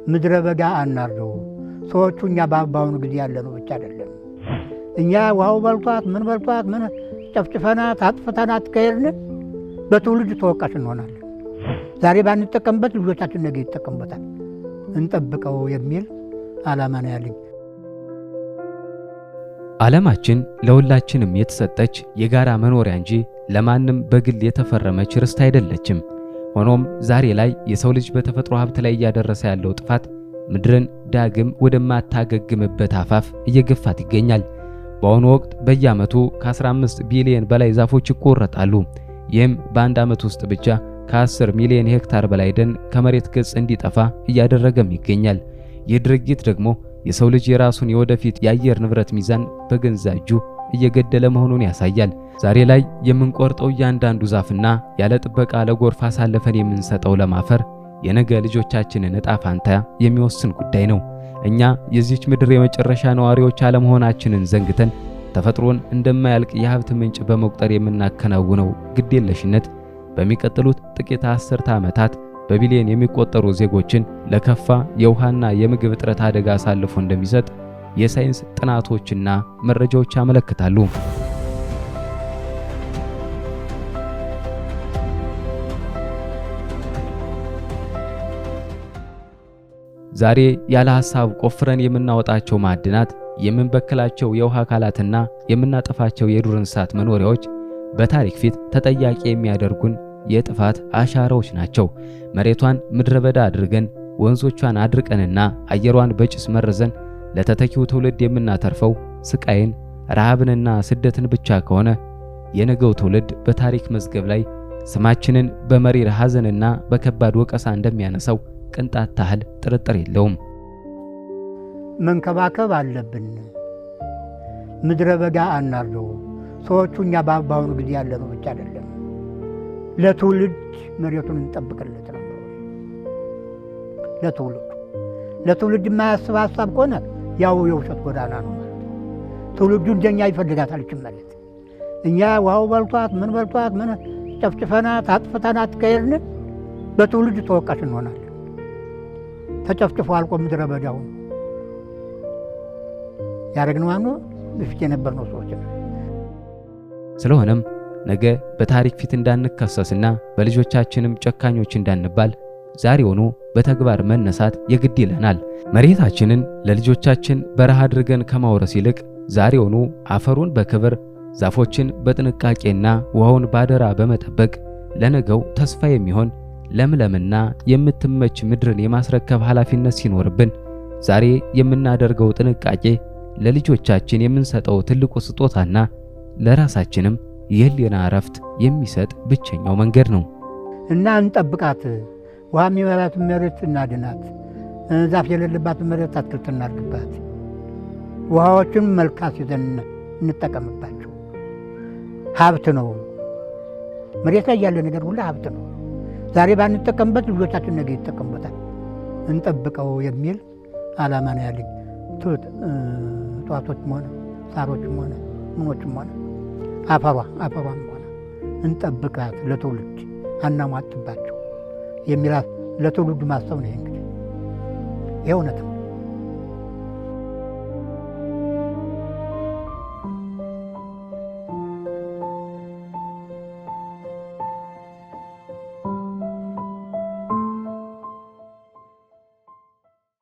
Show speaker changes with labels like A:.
A: ምድረ በጋ አናርደው። ሰዎቹ እኛ ባባውን ጊዜ ያለነው ብቻ አይደለም። እኛ ውሃው በልቷት ምን ጨፍጭፈናት አጥፍተናት ከሄድን በትውልድ ተወቃሽ እንሆናለን። ዛሬ ባንጠቀምበት ልጆቻችን ነገ ይጠቀሙበታል። እንጠብቀው የሚል ዓላማ ነው ያለኝ።
B: ዓለማችን ለሁላችንም የተሰጠች የጋራ መኖሪያ እንጂ ለማንም በግል የተፈረመች ርስት አይደለችም። ሆኖም ዛሬ ላይ የሰው ልጅ በተፈጥሮ ሀብት ላይ እያደረሰ ያለው ጥፋት ምድርን ዳግም ወደማታገግምበት አፋፍ እየገፋት ይገኛል። በአሁኑ ወቅት በየዓመቱ ከ15 ቢሊዮን በላይ ዛፎች ይቆረጣሉ። ይህም በአንድ ዓመት ውስጥ ብቻ ከ10 ሚሊዮን ሄክታር በላይ ደን ከመሬት ገጽ እንዲጠፋ እያደረገም ይገኛል። ይህ ድርጊት ደግሞ የሰው ልጅ የራሱን የወደፊት የአየር ንብረት ሚዛን በገዛ እጁ እየገደለ መሆኑን ያሳያል። ዛሬ ላይ የምንቆርጠው እያንዳንዱ ዛፍና ያለ ጥበቃ ለጎርፍ አሳልፈን የምንሰጠው ለም አፈር የነገ ልጆቻችንን ዕጣ ፋንታ የሚወስን ጉዳይ ነው። እኛ የዚች ምድር የመጨረሻ ነዋሪዎች አለመሆናችንን ዘንግተን ተፈጥሮን እንደማያልቅ የሀብት ምንጭ በመቁጠር የምናከናውነው ግዴለሽነት በሚቀጥሉት ጥቂት አስርተ ዓመታት በቢሊዮን የሚቆጠሩ ዜጎችን ለከፋ የውሃና የምግብ እጥረት አደጋ አሳልፎ እንደሚሰጥ የሳይንስ ጥናቶችና መረጃዎች ያመለክታሉ። ዛሬ ያለ ሐሳብ ቆፍረን የምናወጣቸው ማዕድናት፣ የምንበክላቸው የውሃ አካላትና የምናጠፋቸው የዱር እንስሳት መኖሪያዎች በታሪክ ፊት ተጠያቂ የሚያደርጉን የጥፋት አሻራዎች ናቸው። መሬቷን ምድረ በዳ አድርገን ወንዞቿን አድርቀንና አየሯን በጭስ መርዘን ለተተኪው ትውልድ የምናተርፈው ስቃይን፣ ረሃብንና ስደትን ብቻ ከሆነ የነገው ትውልድ በታሪክ መዝገብ ላይ ስማችንን በመሪር ሐዘንና በከባድ ወቀሳ እንደሚያነሳው ቅንጣት ታህል ጥርጥር የለውም።
A: መንከባከብ አለብን። ምድረ በጋ አናርደው። ሰዎቹ እኛ በአሁኑ ጊዜ ያለነው ብቻ አይደለም። ለትውልድ መሬቱን እንጠብቅለት ነው። ለትውልድ የማያስብ ሀሳብ ከሆነ ያው የውሸት ጎዳና ነው ማለት ነው። ትውልዱ እንደኛ ይፈልጋታል ይህችን መሬት። እኛ ውሃው በልቷት ምን ጨፍጭፈናት አጥፍተናት ከሄድን በትውልድ ተወቃሽ እንሆናለን። ተጨፍጭፎ አልቆ ምድረ በዳው ያደረግነው ማነው? በፊት የነበርነው ሰዎች ነው።
B: ስለሆነም ነገ በታሪክ ፊት እንዳንከሰስና በልጆቻችንም ጨካኞች እንዳንባል ዛሬውኑ በተግባር መነሳት የግድ ይለናል። መሬታችንን ለልጆቻችን በረሃ አድርገን ከማውረስ ይልቅ ዛሬውኑ አፈሩን በክብር ዛፎችን በጥንቃቄና ውሃውን ባደራ በመጠበቅ ለነገው ተስፋ የሚሆን ለምለምና የምትመች ምድርን የማስረከብ ኃላፊነት ሲኖርብን ዛሬ የምናደርገው ጥንቃቄ ለልጆቻችን የምንሰጠው ትልቁ ስጦታና ለራሳችንም የህሊና እረፍት የሚሰጥ ብቸኛው መንገድ ነው
A: እና እንጠብቃት። ውሃ የሚበላት መሬት እናድናት። ዛፍ የሌለባት መሬት አትክልት እናድርግባት። ውሃዎችን መልካስ ይዘን እንጠቀምባቸው። ሀብት ነው። መሬት ላይ ያለ ነገር ሁሉ ሀብት ነው። ዛሬ ባንጠቀምበት ልጆቻችን ነገ ይጠቀሙበታል። እንጠብቀው የሚል ዓላማ ነው ያለኝ። እጽዋቶችም ሆነ ሳሮችም ሆነ ምኖችም ሆነ አፈሯም ሆነ እንጠብቃት፣ ለትውልድ አናሟጥባቸው የሚላት ለትውልዱ ማሰብ ነው። እንግዲህ ይህ እውነት ነው።